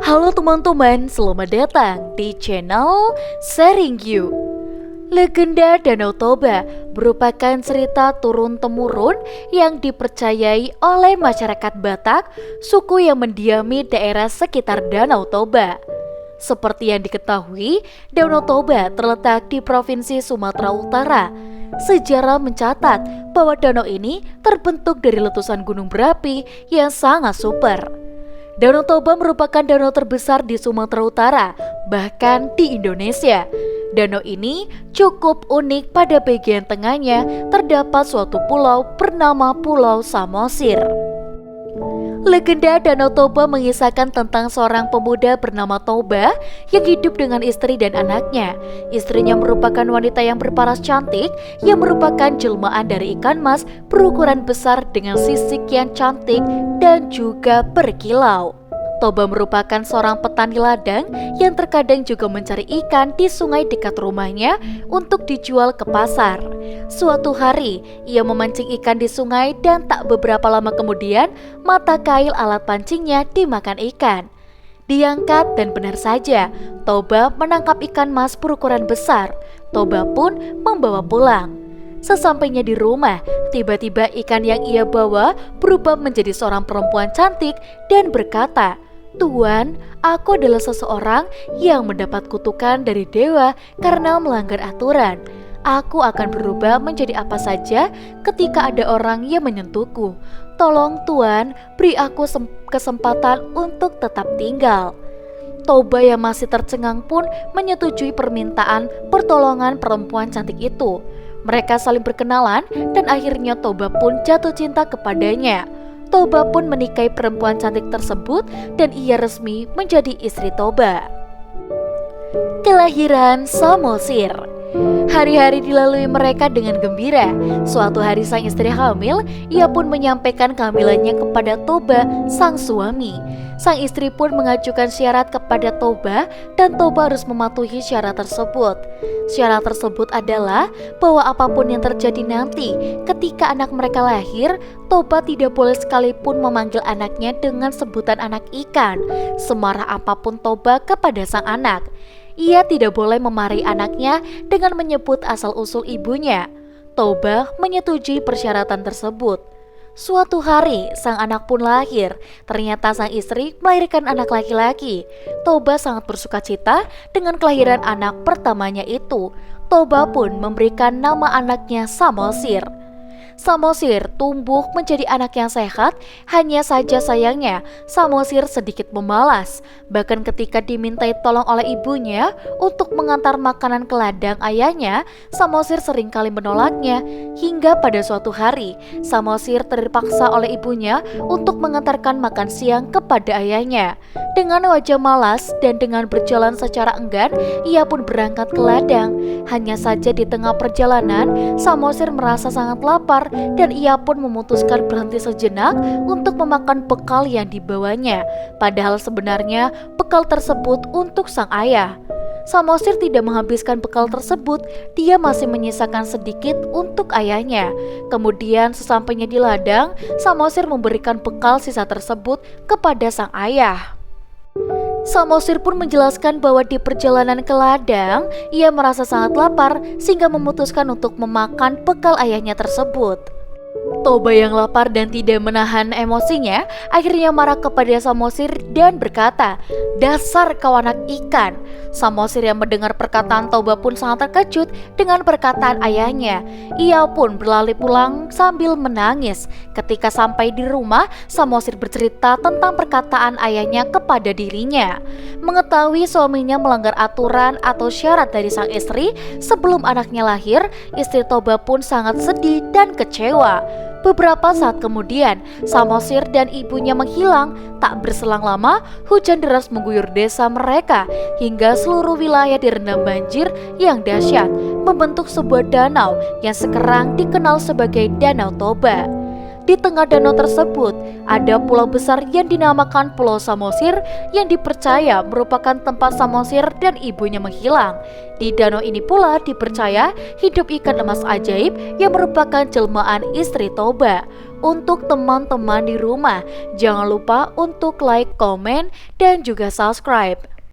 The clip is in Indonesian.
Halo teman-teman, selamat datang di channel Sharing You. Legenda Danau Toba merupakan cerita turun-temurun yang dipercayai oleh masyarakat Batak, suku yang mendiami daerah sekitar Danau Toba. Seperti yang diketahui, Danau Toba terletak di Provinsi Sumatera Utara. Sejarah mencatat bahwa danau ini terbentuk dari letusan gunung berapi yang sangat super. Danau Toba merupakan danau terbesar di Sumatera Utara, bahkan di Indonesia. Danau ini cukup unik, pada bagian tengahnya terdapat suatu pulau bernama Pulau Samosir. Legenda Danau Toba mengisahkan tentang seorang pemuda bernama Toba yang hidup dengan istri dan anaknya. Istrinya merupakan wanita yang berparas cantik, yang merupakan jelmaan dari ikan mas berukuran besar dengan sisik yang cantik dan juga berkilau. Toba merupakan seorang petani ladang yang terkadang juga mencari ikan di sungai dekat rumahnya untuk dijual ke pasar. Suatu hari, ia memancing ikan di sungai dan tak beberapa lama kemudian, mata kail alat pancingnya dimakan ikan. Diangkat dan benar saja, Toba menangkap ikan mas berukuran besar. Toba pun membawa pulang. Sesampainya di rumah, tiba-tiba ikan yang ia bawa berubah menjadi seorang perempuan cantik dan berkata, "Tuan, aku adalah seseorang yang mendapat kutukan dari dewa karena melanggar aturan. Aku akan berubah menjadi apa saja ketika ada orang yang menyentuhku. Tolong Tuan, beri aku kesempatan untuk tetap tinggal." Toba yang masih tercengang pun menyetujui permintaan pertolongan perempuan cantik itu. Mereka saling berkenalan dan akhirnya Toba pun jatuh cinta kepadanya. Toba pun menikahi perempuan cantik tersebut dan ia resmi menjadi istri Toba. Kelahiran Samosir. Hari-hari dilalui mereka dengan gembira. Suatu hari sang istri hamil, ia pun menyampaikan kehamilannya kepada Toba, sang suami. Sang istri pun mengajukan syarat kepada Toba dan Toba harus mematuhi syarat tersebut. Syarat tersebut adalah bahwa apapun yang terjadi nanti ketika anak mereka lahir, Toba tidak boleh sekalipun memanggil anaknya dengan sebutan anak ikan, semarah apapun Toba kepada sang anak. Ia tidak boleh memarahi anaknya dengan menyebut asal-usul ibunya. Toba menyetujui persyaratan tersebut. Suatu hari, sang anak pun lahir. Ternyata sang istri melahirkan anak laki-laki. Toba sangat bersukacita dengan kelahiran anak pertamanya itu. Toba pun memberikan nama anaknya Samosir. Samosir tumbuh menjadi anak yang sehat, hanya saja sayangnya Samosir sedikit pemalas. Bahkan ketika dimintai tolong oleh ibunya untuk mengantar makanan ke ladang ayahnya, Samosir seringkali menolaknya. Hingga pada suatu hari, Samosir terpaksa oleh ibunya untuk mengantarkan makan siang kepada ayahnya. Dengan wajah malas dan dengan berjalan secara enggan, ia pun berangkat ke ladang. Hanya saja di tengah perjalanan, Samosir merasa sangat lapar dan ia pun memutuskan berhenti sejenak untuk memakan bekal yang dibawanya. Padahal sebenarnya bekal tersebut untuk sang ayah. Samosir tidak menghabiskan bekal tersebut, dia masih menyisakan sedikit untuk ayahnya. Kemudian sesampainya di ladang, Samosir memberikan bekal sisa tersebut kepada sang ayah. Samosir pun menjelaskan bahwa di perjalanan ke ladang, ia merasa sangat lapar sehingga memutuskan untuk memakan bekal ayahnya tersebut. Toba yang lapar dan tidak menahan emosinya akhirnya marah kepada Samosir dan berkata, "Dasar kau anak ikan." Samosir yang mendengar perkataan Toba pun sangat terkejut dengan perkataan ayahnya. Ia pun berlari pulang sambil menangis. Ketika sampai di rumah, Samosir bercerita tentang perkataan ayahnya kepada dirinya. Mengetahui suaminya melanggar aturan atau syarat dari sang istri sebelum anaknya lahir, istri Toba pun sangat sedih dan kecewa. Beberapa saat kemudian, Samosir dan ibunya menghilang. Tak berselang lama, hujan deras mengguyur desa mereka hingga seluruh wilayah direndam banjir yang dahsyat, membentuk sebuah danau yang sekarang dikenal sebagai Danau Toba. Di tengah danau tersebut ada pulau besar yang dinamakan Pulau Samosir yang dipercaya merupakan tempat Samosir dan ibunya menghilang. Di danau ini pula dipercaya hidup ikan emas ajaib yang merupakan jelmaan istri Toba. Untuk teman-teman di rumah, jangan lupa untuk like, komen, dan juga subscribe.